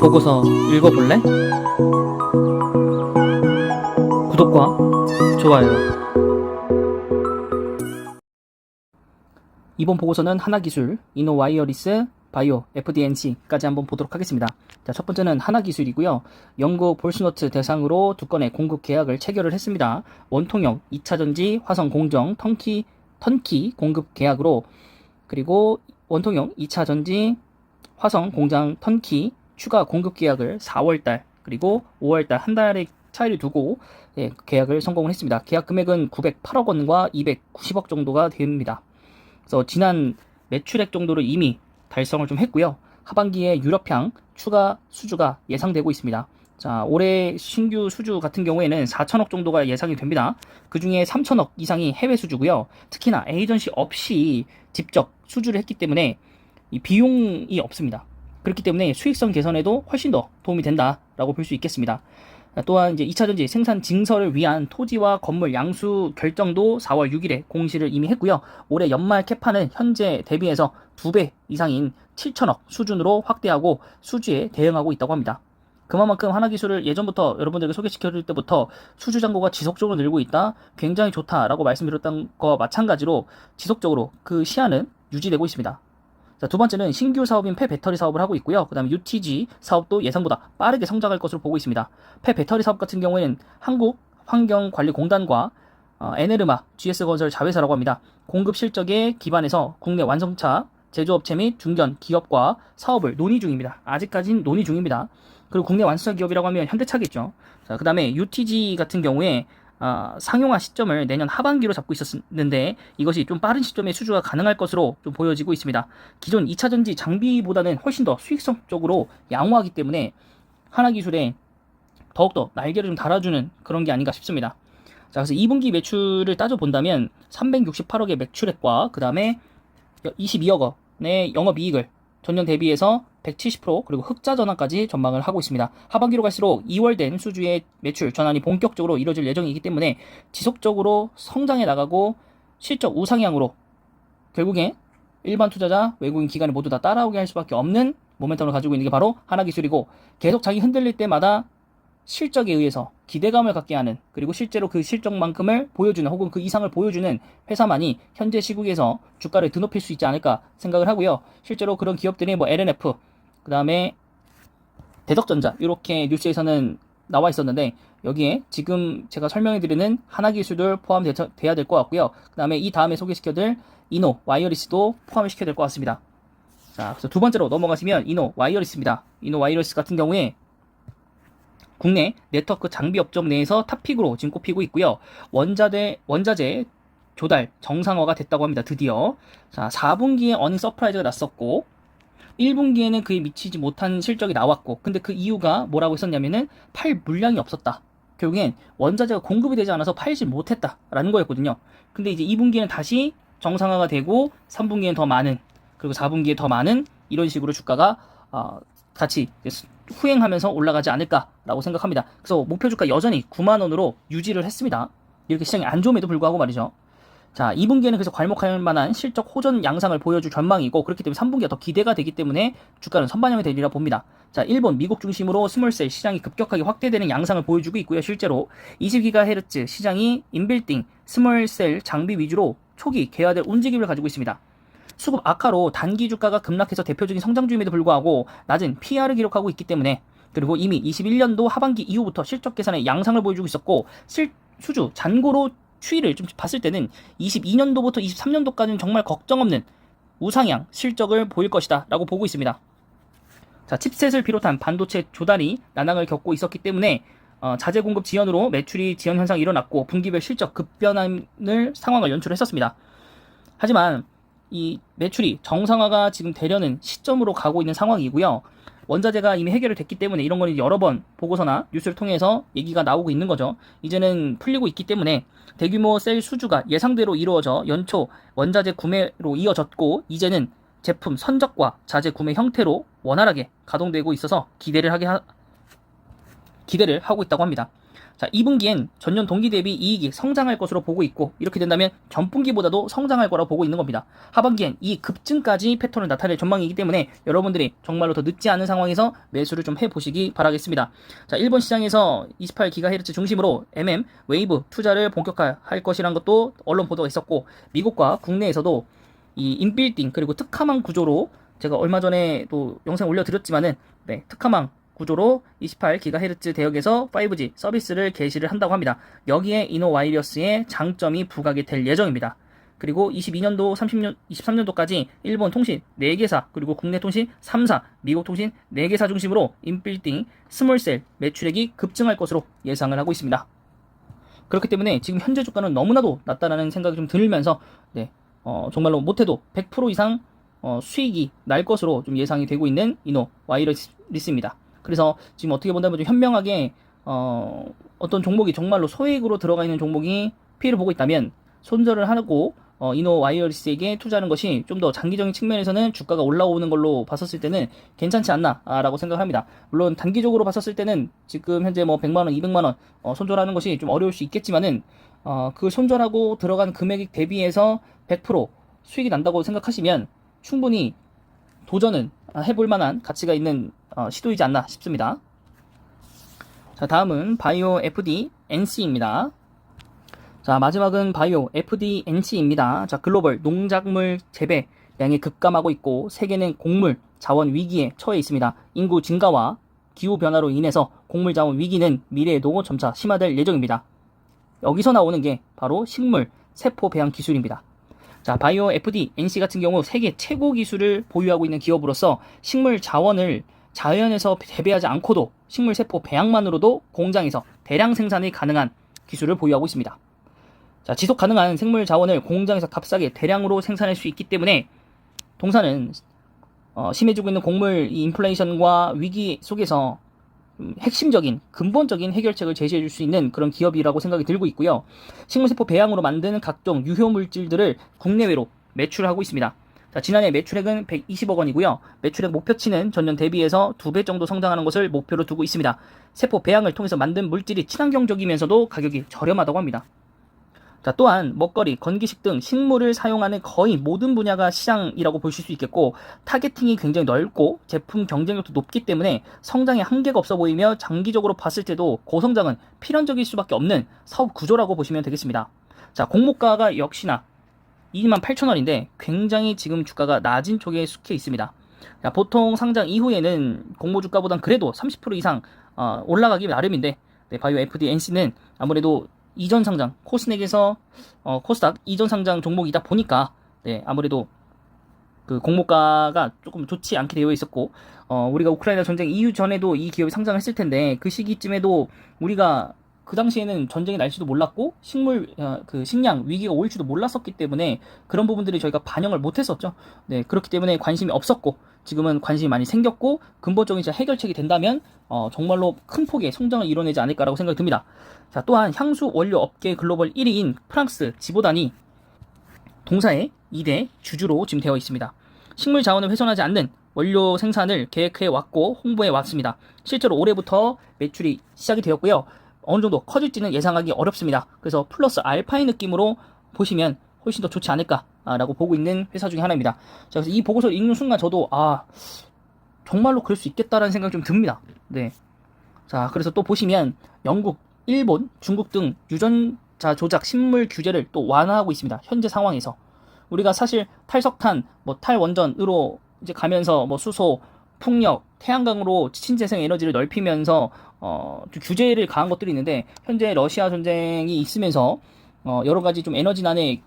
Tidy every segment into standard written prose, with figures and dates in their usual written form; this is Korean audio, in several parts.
보고서 읽어볼래? 구독과 좋아요. 이번 보고서는 하나기술, 이노와이어리스, 바이오, FDNC까지 한번 보도록 하겠습니다. 자, 첫 번째는 하나기술이고요. 영국 볼스노트 대상으로 두 건의 공급 계약을 체결을 했습니다. 원통형 2차전지 화성 공정 턴키 공급 계약으로, 그리고 원통형 2차전지 화성 공장 턴키 추가 공급 계약을 4월달 그리고 5월달 한 달의 차이를 두고 계약을 성공을 했습니다. 계약 금액은 908억 원과 290억 정도가 됩니다. 그래서 지난 매출액 정도를 이미 달성을 좀 했고요. 하반기에 유럽향 추가 수주가 예상되고 있습니다. 자, 올해 신규 수주 같은 경우에는 4천억 정도가 예상이 됩니다. 그 중에 3천억 이상이 해외 수주고요. 특히나 에이전시 없이 직접 수주를 했기 때문에 이 비용이 없습니다. 그렇기 때문에 수익성 개선에도 훨씬 더 도움이 된다라고 볼 수 있겠습니다. 또한 이제 2차전지 생산 증설을 위한 토지와 건물 양수 결정도 4월 6일에 공시를 이미 했고요. 올해 연말 캐파는 현재 대비해서 2배 이상인 7천억 수준으로 확대하고 수주에 대응하고 있다고 합니다. 그만큼 하나기술을 예전부터 여러분들에게 소개시켜줄 때부터 수주 잔고가 지속적으로 늘고 있다, 굉장히 좋다라고 말씀드렸던 것과 마찬가지로 지속적으로 그 시야는 유지되고 있습니다. 자, 두 번째는 신규 사업인 폐배터리 사업을 하고 있고요. 그 다음에 UTG 사업도 예상보다 빠르게 성장할 것으로 보고 있습니다. 폐배터리 사업 같은 경우에는 한국환경관리공단과 에네르마, GS건설 자회사라고 합니다. 공급 실적에 기반해서 국내 완성차 제조업체 및 중견 기업과 사업을 논의 중입니다. 아직까지는 논의 중입니다. 그리고 국내 완성차 기업이라고 하면 현대차겠죠. 자, 그 다음에 UTG 같은 경우에 상용화 시점을 내년 하반기로 잡고 있었는데 이것이 좀 빠른 시점에 수주가 가능할 것으로 좀 보여지고 있습니다. 기존 2차전지 장비보다는 훨씬 더 수익성적으로 양호하기 때문에 하나기술에 더욱더 날개를 좀 달아주는 그런 게 아닌가 싶습니다. 자, 그래서 2분기 매출을 따져본다면 368억의 매출액과 그 다음에 22억 원의 영업이익을 전년 대비해서 170% 그리고 흑자 전환까지 전망을 하고 있습니다. 하반기로 갈수록 2월 된 수주의 매출 전환이 본격적으로 이루어질 예정이기 때문에 지속적으로 성장해 나가고 실적 우상향으로 결국에 일반 투자자, 외국인 기관이 모두 다 따라오게 할 수밖에 없는 모멘텀을 가지고 있는 게 바로 하나기술이고, 계속 자기 흔들릴 때마다 실적에 의해서 기대감을 갖게 하는, 그리고 실제로 그 실적만큼을 보여주는 혹은 그 이상을 보여주는 회사만이 현재 시국에서 주가를 드높일 수 있지 않을까 생각을 하고요. 실제로 그런 기업들이 뭐 LNF, 그 다음에 대덕전자 이렇게 뉴스에서는 나와 있었는데 여기에 지금 제가 설명해드리는 하나기술도 포함돼야 될 것 같고요. 그 다음에 이 다음에 소개시켜드릴 이노 와이어리스도 포함을 시켜야 될 것 같습니다. 자, 그래서 두 번째로 넘어가시면 이노 와이어리스입니다. 이노 와이어리스 같은 경우에 국내 네트워크 장비 업종 내에서 탑픽으로 지금 꼽히고 있고요. 원자재 조달 정상화가 됐다고 합니다. 드디어. 자, 4분기에 어닝 서프라이즈가 났었고 1분기에는 그에 미치지 못한 실적이 나왔고, 근데 그 이유가 뭐라고 했었냐면은 팔 물량이 없었다. 결국엔 원자재가 공급이 되지 않아서 팔지 못했다라는 거였거든요. 근데 이제 2분기에는 다시 정상화가 되고 3분기에는 더 많은, 그리고 4분기에 더 많은, 이런 식으로 주가가 같이 후행하면서 올라가지 않을까라고 생각합니다. 그래서 목표 주가 여전히 9만원으로 유지를 했습니다. 이렇게 시장이 안 좋음에도 불구하고 말이죠. 자, 2분기에는 그래서 괄목할 만한 실적 호전 양상을 보여줄 전망이고, 그렇기 때문에 3분기가 더 기대가 되기 때문에 주가는 선반영이 되리라 봅니다. 자, 일본, 미국 중심으로 스몰셀 시장이 급격하게 확대되는 양상을 보여주고 있고요. 실제로 20GHz 시장이 인빌딩 스몰셀 장비 위주로 초기 개화될 움직임을 가지고 있습니다. 수급 악화로 단기 주가가 급락해서 대표적인 성장주임에도 불구하고 낮은 PR을 기록하고 있기 때문에, 그리고 이미 21년도 하반기 이후부터 실적 개선의 양상을 보여주고 있었고, 수주 잔고로 추이를 좀 봤을 때는 22년도부터 23년도까지는 정말 걱정 없는 우상향 실적을 보일 것이다 라고 보고 있습니다. 자, 칩셋을 비롯한 반도체 조달이 난항을 겪고 있었기 때문에 자재 공급 지연으로 매출이 지연 현상이 일어났고 분기별 실적 급변함을 상황을 연출했었습니다. 하지만 이 매출이 정상화가 지금 되려는 시점으로 가고 있는 상황이고요. 원자재가 이미 해결이 됐기 때문에 이런 거는 여러 번 보고서나 뉴스를 통해서 얘기가 나오고 있는 거죠. 이제는 풀리고 있기 때문에 대규모 셀 수주가 예상대로 이루어져 연초 원자재 구매로 이어졌고, 이제는 제품 선적과 자재 구매 형태로 원활하게 가동되고 있어서 기대를 하고 있다고 합니다. 자, 2분기엔 전년 동기 대비 이익이 성장할 것으로 보고 있고, 이렇게 된다면 전분기보다도 성장할 거라고 보고 있는 겁니다. 하반기엔 이 급증까지 패턴을 나타낼 전망이기 때문에 여러분들이 정말로 더 늦지 않은 상황에서 매수를 좀 해보시기 바라겠습니다. 자, 일본 시장에서 28GHz 중심으로 MM, 웨이브 투자를 본격화할 것이란 것도 언론 보도가 있었고, 미국과 국내에서도 이 인빌딩 그리고 특화망 구조로, 제가 얼마 전에 또 영상 올려드렸지만은, 네, 특화망 구조로 28GHz 대역에서 5G 서비스를 개시를 한다고 합니다. 여기에 이노와이리어스의 장점이 부각이 될 예정입니다. 그리고 22년도, 30년, 23년도까지 일본 통신 4개사, 그리고 국내 통신 3사, 미국 통신 4개사 중심으로 인빌딩 스몰셀 매출액이 급증할 것으로 예상을 하고 있습니다. 그렇기 때문에 지금 현재 주가는 너무나도 낮다라는 생각이 좀 들면서, 네, 정말로 못해도 100% 이상 수익이 날 것으로 좀 예상이 되고 있는 이노와이리어스입니다. 그래서 지금 어떻게 본다면 좀 현명하게 어떤 종목이 정말로 소액으로 들어가 있는 종목이 피해를 보고 있다면 손절을 하고 이노와이어리스에게 투자하는 것이 좀 더 장기적인 측면에서는 주가가 올라오는 걸로 봤었을 때는 괜찮지 않나라고 생각합니다. 물론 단기적으로 봤었을 때는 지금 현재 뭐 100만원, 200만원 손절하는 것이 좀 어려울 수 있겠지만은 그 손절하고 들어간 금액 대비해서 100% 수익이 난다고 생각하시면 충분히 도전은 해볼 만한 가치가 있는 시도이지 않나 싶습니다. 자, 다음은 바이오 FD&C입니다. 자, 마지막은 바이오 FD&C입니다. 자, 글로벌 농작물 재배량이 급감하고 있고 세계는 곡물 자원 위기에 처해 있습니다. 인구 증가와 기후 변화로 인해서 곡물 자원 위기는 미래에도 점차 심화될 예정입니다. 여기서 나오는 게 바로 식물 세포 배양 기술입니다. 자, 바이오 FD&C 같은 경우 세계 최고 기술을 보유하고 있는 기업으로서 식물 자원을 자연에서 재배하지 않고도 식물 세포 배양만으로도 공장에서 대량 생산이 가능한 기술을 보유하고 있습니다. 자, 지속 가능한 생물 자원을 공장에서 값싸게 대량으로 생산할 수 있기 때문에 동사는 심해지고 있는 곡물 인플레이션과 위기 속에서 핵심적인 근본적인 해결책을 제시해 줄 수 있는 그런 기업이라고 생각이 들고 있고요. 식물세포 배양으로 만드는 각종 유효 물질들을 국내외로 매출하고 있습니다. 자, 지난해 매출액은 120억 원이고요. 매출액 목표치는 전년 대비해서 2배 정도 성장하는 것을 목표로 두고 있습니다. 세포 배양을 통해서 만든 물질이 친환경적이면서도 가격이 저렴하다고 합니다. 자, 또한 먹거리, 건기식 등 식물을 사용하는 거의 모든 분야가 시장이라고 보실 수 있겠고, 타겟팅이 굉장히 넓고 제품 경쟁력도 높기 때문에 성장에 한계가 없어 보이며 장기적으로 봤을 때도 고성장은 필연적일 수밖에 없는 사업 구조라고 보시면 되겠습니다. 자, 공모가가 역시나 28,000원인데 굉장히 지금 주가가 낮은 쪽에 속해 있습니다. 자, 보통 상장 이후에는 공모 주가보단 그래도 30% 이상 올라가기 나름인데, 네, 바이오 FD&C는 아무래도 이전 상장, 코스닥에서 코스닥 이전 상장 종목이다 보니까, 네, 아무래도 그 공모가가 조금 좋지 않게 되어 있었고, 우리가 우크라이나 전쟁 이후 전에도 이 기업이 상장했을 텐데 그 시기쯤에도 우리가 그 당시에는 전쟁이 날지도 몰랐고 식량 위기가 올지도 몰랐었기 때문에 그런 부분들이 저희가 반영을 못했었죠. 네, 그렇기 때문에 관심이 없었고 지금은 관심이 많이 생겼고 근본적인 해결책이 된다면 정말로 큰 폭의 성장을 이뤄내지 않을까라고 생각이 듭니다. 자, 또한 향수 원료 업계 글로벌 1위인 프랑스 지보단이 동사의 2대 주주로 지금 되어 있습니다. 식물 자원을 훼손하지 않는 원료 생산을 계획해 왔고 홍보해 왔습니다. 실제로 올해부터 매출이 시작이 되었고요. 어느 정도 커질지는 예상하기 어렵습니다. 그래서 플러스 알파의 느낌으로 보시면 훨씬 더 좋지 않을까라고 보고 있는 회사 중에 하나입니다. 자, 그래서 이 보고서를 읽는 순간 저도 정말로 그럴 수 있겠다라는 생각이 좀 듭니다. 네. 자, 그래서 또 보시면 영국, 일본, 중국 등 유전자 조작 식물 규제를 또 완화하고 있습니다. 현재 상황에서 우리가 사실 탈석탄, 탈원전으로 이제 가면서 수소, 풍력, 태양광으로 친재생 에너지를 넓히면서 규제를 가한 것들이 있는데 현재 러시아 전쟁이 있으면서 여러 가지 좀 에너지난에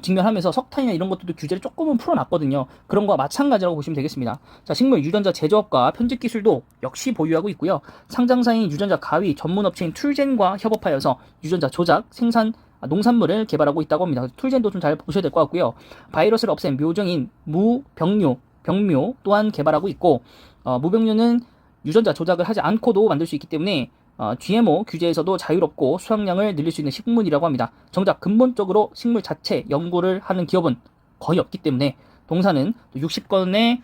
직면하면서 석탄이나 이런 것들도 규제를 조금은 풀어놨거든요. 그런 거와 마찬가지라고 보시면 되겠습니다. 자, 식물 유전자 제조업과 편집 기술도 역시 보유하고 있고요. 상장사인 유전자 가위 전문업체인 툴젠과 협업하여서 유전자 조작, 생산, 농산물을 개발하고 있다고 합니다. 툴젠도 좀 잘 보셔야 될 것 같고요. 바이러스를 없앤 묘정인 병묘 또한 개발하고 있고, 무병류는 유전자 조작을 하지 않고도 만들 수 있기 때문에 GMO 규제에서도 자유롭고 수확량을 늘릴 수 있는 식물이라고 합니다. 정작 근본적으로 식물 자체 연구를 하는 기업은 거의 없기 때문에 동사는 60건의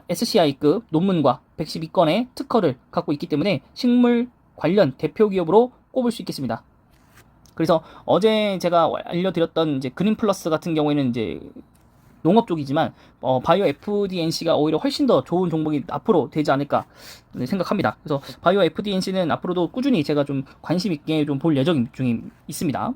SCI급 논문과 112건의 특허를 갖고 있기 때문에 식물 관련 대표 기업으로 꼽을 수 있겠습니다. 그래서 어제 제가 알려드렸던 이제 그린 플러스 같은 경우에는 이제 농업 쪽이지만 바이오 FDNC가 오히려 훨씬 더 좋은 종목이 앞으로 되지 않을까 생각합니다. 그래서 바이오 FDNC는 앞으로도 꾸준히 제가 좀 관심 있게 좀 볼 예정 중에 있습니다.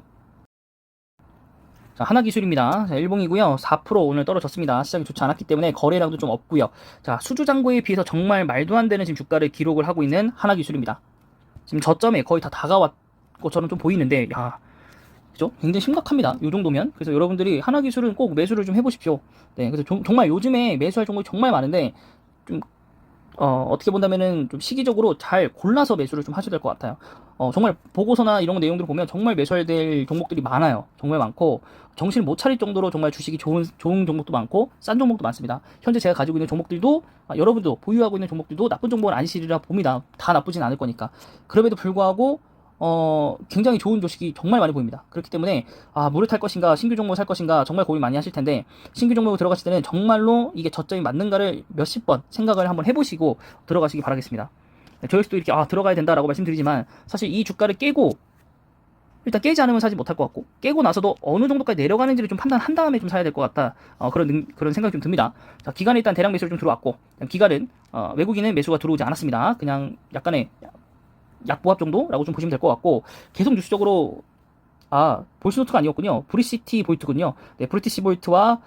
자, 하나기술입니다. 자, 일봉이고요. 4% 오늘 떨어졌습니다. 시장이 좋지 않았기 때문에 거래량도 좀 없고요. 자, 수주장고에 비해서 정말 말도 안 되는 지금 주가를 기록을 하고 있는 하나기술입니다. 지금 저점에 거의 다 다가왔 것처럼 좀 보이는데, 야, 그죠? 굉장히 심각합니다. 이 정도면. 그래서 여러분들이 하나기술은 꼭 매수를 좀 해보십시오. 네, 그래서 정말 요즘에 매수할 종목이 정말 많은데, 좀 어떻게 본다면은 좀 시기적으로 잘 골라서 매수를 좀 하셔야 될 것 같아요. 정말 보고서나 이런 내용들을 보면 정말 매수해야 될 종목들이 많아요. 정말 많고, 정신을 못 차릴 정도로 정말 주식이 좋은 종목도 많고, 싼 종목도 많습니다. 현재 제가 가지고 있는 종목들도, 여러분도 보유하고 있는 종목들도 나쁜 종목은 아니시리라 봅니다. 다 나쁘진 않을 거니까. 그럼에도 불구하고, 굉장히 좋은 주식이 정말 많이 보입니다. 그렇기 때문에, 물을 탈 것인가, 신규 종목을 살 것인가, 정말 고민 많이 하실 텐데, 신규 종목을 들어가실 때는 정말로 이게 저점이 맞는가를 몇십 번 생각을 한번 해보시고 들어가시기 바라겠습니다. 네, 저희도 이렇게, 들어가야 된다라고 말씀드리지만, 사실 이 주가를 깨고, 일단 깨지 않으면 사지 못할 것 같고, 깨고 나서도 어느 정도까지 내려가는지를 좀 판단한 다음에 좀 사야 될 것 같다. 그런 생각이 좀 듭니다. 자, 기간에 일단 대량 매수를 좀 들어왔고, 기간은, 외국인은 매수가 들어오지 않았습니다. 그냥 약간의, 약보합 정도라고 좀 보시면 될 것 같고, 계속 뉴스적으로 볼스노트가 아니었군요. 브리시티 볼트군요. 네, 브리티시 볼트와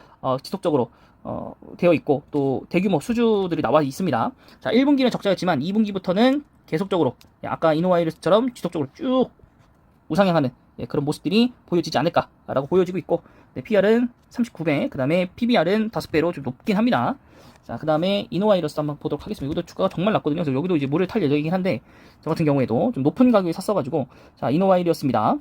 지속적으로 되어 있고, 또 대규모 수주들이 나와 있습니다. 자, 1분기는 적자였지만 2분기부터는 계속적으로 아까 이노와이러스처럼 지속적으로 쭉 우상향하는 그런 모습들이 보여지지 않을까라고 보여지고 있고, 네, PR은 39배, 그 다음에 PBR은 5배로 좀 높긴 합니다. 자, 그 다음에 이노와이러스 한번 보도록 하겠습니다. 이것도 주가가 정말 낮거든요. 그래서 여기도 이제 물을 탈 예정이긴 한데, 저 같은 경우에도 좀 높은 가격에 샀어가지고, 자, 이노와이러스입니다.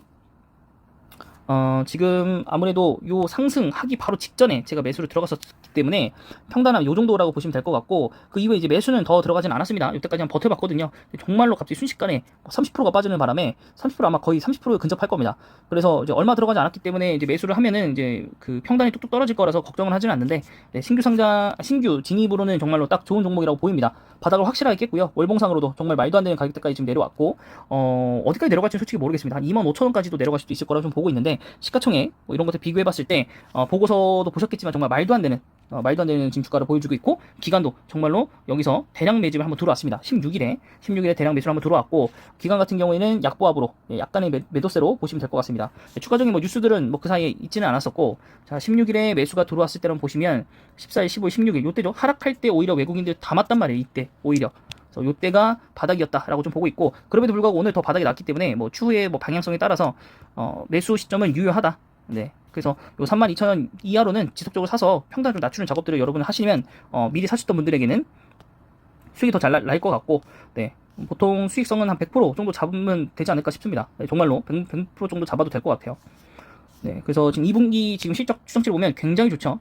지금 아무래도 요 상승하기 바로 직전에 제가 매수를 들어갔었기 때문에 평단은 요 정도라고 보시면 될 것 같고, 그 이후에 이제 매수는 더 들어가진 않았습니다. 이때까지 한번 버텨봤거든요. 정말로 갑자기 순식간에 30%가 빠지는 바람에 30% 아마 거의 30%에 근접할 겁니다. 그래서 이제 얼마 들어가지 않았기 때문에 이제 매수를 하면은 이제 그 평단이 뚝뚝 떨어질 거라서 걱정을 하지는 않는데, 네, 신규 진입으로는 정말로 딱 좋은 종목이라고 보입니다. 바닥을 확실하게 깼고요. 월봉상으로도 정말 말도 안 되는 가격대까지 지금 내려왔고, 어디까지 내려갈지는 솔직히 모르겠습니다. 한 25,000원까지도 내려갈 수도 있을 거라고 좀 보고 있는데, 시가총액 뭐 이런 것들 비교해봤을 때 보고서도 보셨겠지만 정말 말도 안 되는 지금 주가를 보여주고 있고, 기간도 정말로 여기서 대량 매집을 한번 들어왔습니다. 16일에 대량 매수를 한번 들어왔고, 기간 같은 경우에는 약보합으로 약간의 매도세로 보시면 될 것 같습니다. 추가적인 뭐 뉴스들은 뭐 그 사이에 있지는 않았었고, 자, 16일에 매수가 들어왔을 때는 보시면 14일, 15일, 16일 요때죠. 하락할 때 오히려 외국인들 다 맞단 말이에요. 이때 오히려. 그래서 요때가 바닥이었다라고 좀 보고 있고, 그럼에도 불구하고 오늘 더 바닥이 났기 때문에 뭐 추후에 뭐 방향성에 따라서 매수 시점은 유효하다. 네. 그래서 요 32,000원 이하로는 지속적으로 사서 평단 좀 낮추는 작업들을 여러분이 하시면 미리 사셨던 분들에게는 수익이 더 잘 날 것 같고, 네. 보통 수익성은 한 100% 정도 잡으면 되지 않을까 싶습니다. 네, 정말로 100% 정도 잡아도 될 것 같아요. 네. 그래서 지금 2분기 지금 실적 추정치를 보면 굉장히 좋죠.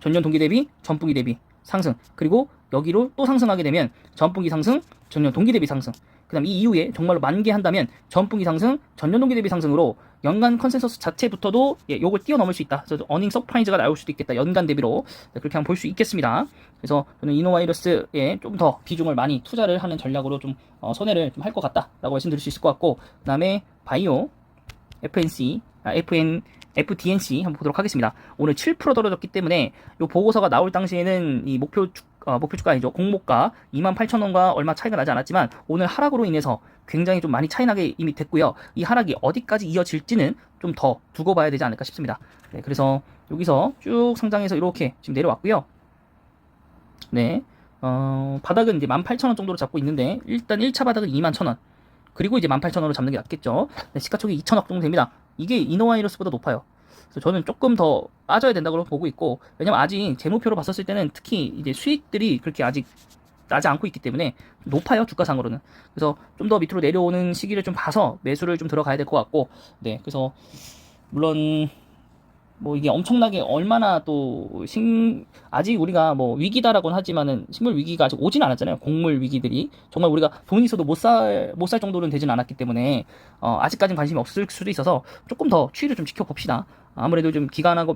전년 동기 대비, 전분기 대비 상승. 그리고 여기로 또 상승하게 되면 전분기 상승, 전년 동기 대비 상승. 그 다음 이 이후에 정말로 만개한다면 전분기 상승, 전년 동기 대비 상승으로 연간 컨센서스 자체부터도 요걸 뛰어넘을 수 있다. 그래서 어닝 서프라이즈가 나올 수도 있겠다. 연간 대비로. 네, 그렇게 한번 볼 수 있겠습니다. 그래서 저는 이노와이러스에 좀 더 비중을 많이 투자를 하는 전략으로 좀 선회를 좀 할 것 같다라고 말씀드릴 수 있을 것 같고, 그 다음에 바이오, FDNC 한번 보도록 하겠습니다. 오늘 7% 떨어졌기 때문에 요 보고서가 나올 당시에는 이 목표 주가 아니죠. 공모가 28,000원과 얼마 차이가 나지 않았지만 오늘 하락으로 인해서 굉장히 좀 많이 차이 나게 이미 됐고요. 이 하락이 어디까지 이어질지는 좀 더 두고 봐야 되지 않을까 싶습니다. 네, 그래서 여기서 쭉 상장해서 이렇게 지금 내려왔고요. 네, 바닥은 이제 18,000원 정도로 잡고 있는데, 일단 1차 바닥은 21,000원. 그리고 이제 18,000원으로 잡는 게 낫겠죠. 네, 시가총액 2,000억 정도 됩니다. 이게 이노와이러스보다 높아요. 그래서 저는 조금 더 빠져야 된다고 보고 있고, 왜냐면 아직 재무표로 봤었을 때는 특히 이제 수익들이 그렇게 아직 나지 않고 있기 때문에 높아요, 주가상으로는. 그래서 좀 더 밑으로 내려오는 시기를 좀 봐서 매수를 좀 들어가야 될 것 같고, 네, 그래서 물론 뭐 이게 엄청나게 얼마나 또 아직 우리가 뭐 위기다라고는 하지만은 식물 위기가 아직 오진 않았잖아요. 곡물 위기들이 정말 우리가 돈 있어도 못 살 정도로는 되진 않았기 때문에 아직까지는 관심이 없을 수도 있어서 조금 더 추이를 좀 지켜봅시다. 아무래도 좀 기간하고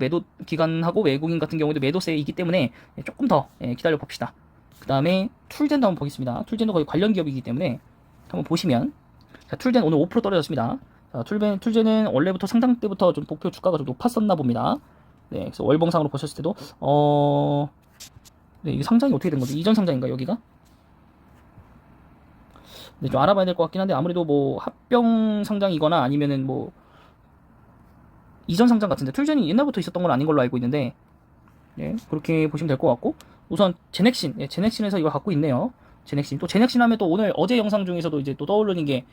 외국인 같은 경우도 매도세이기 때문에 조금 더 기다려 봅시다. 그 다음에 툴젠도 한번 보겠습니다. 툴젠도 거의 관련 기업이기 때문에 한번 보시면, 자, 툴젠 오늘 5% 떨어졌습니다. 자, 툴젠은 원래부터 상장 때부터 좀 목표 주가가 좀 높았었나 봅니다. 네, 그래서 월봉상으로 보셨을 때도 네, 이게 상장이 어떻게 된 거죠? 이전 상장인가 여기가? 네, 좀 알아봐야 될 것 같긴 한데 아무래도 뭐 합병 상장이거나 아니면은 뭐 이전 상장 같은데 툴젠이 옛날부터 있었던 건 아닌 걸로 알고 있는데 네, 그렇게 보시면 될 것 같고 우선 제넥신, 예, 제넥신에서 이걸 갖고 있네요. 제넥신 또 제넥신 하면 또 오늘 어제 영상 중에서도 이제 또 떠오르는 게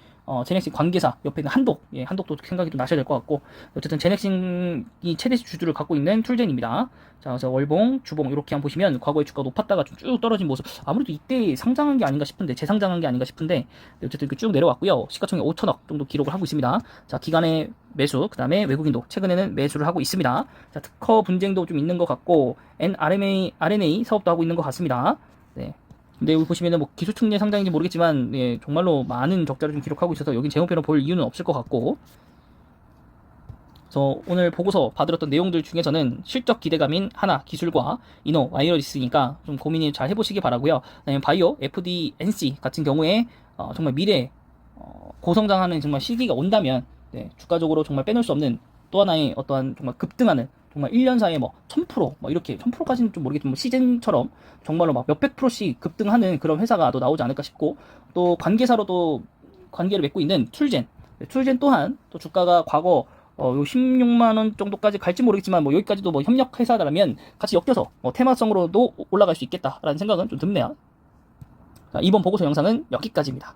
제넥신 관계사 옆에 있는 한독, 예, 한독도 생각이 또 나셔야 될 것 같고 어쨌든 제넥신이 최대 주주를 갖고 있는 툴젠입니다. 자, 그래서 월봉, 주봉 이렇게 한번 보시면 과거에 주가 높았다가 좀 쭉 떨어진 모습 아무래도 이때 상장한 게 아닌가 싶은데 재상장한 게 아닌가 싶은데 어쨌든 이렇게 쭉 내려왔고요. 시가총액 5천억 정도 기록을 하고 있습니다. 자, 기간의 매수, 그 다음에 외국인도 최근에는 매수를 하고 있습니다. 자, 특허 분쟁도 좀 있는 것 같고 RNA 사업도 하고 있는 것 같습니다. 네. 근데 여기 보시면은 뭐 기술충제 상장인지 모르겠지만 예, 정말로 많은 적자를 좀 기록하고 있어서 여기 재무표로 볼 이유는 없을 것 같고 그래서 오늘 보고서 받으렸던 내용들 중에서는 실적 기대감인 하나 기술과 이노 와이어리스니까 좀 고민이 잘 해보시기 바라고요. 그다음에 바이오 FDNC 같은 경우에 정말 미래 고성장하는 정말 시기가 온다면 네, 주가적으로 정말 빼놓을 수 없는 또 하나의 어떠한 정말 급등하는 정말 1년 사이에 뭐 1000%, 뭐 이렇게 1000%까지는 좀 모르겠지만 뭐 시즌처럼 정말로 막 몇백 프로씩 급등하는 그런 회사가 또 나오지 않을까 싶고 또 관계사로도 관계를 맺고 있는 툴젠, 네, 툴젠 또한 또 주가가 과거 요 16만원 정도까지 갈지 모르겠지만 뭐 여기까지도 뭐 협력 회사라면 같이 엮여서 뭐 테마성으로도 올라갈 수 있겠다라는 생각은 좀 듭네요. 자, 이번 보고서 영상은 여기까지입니다.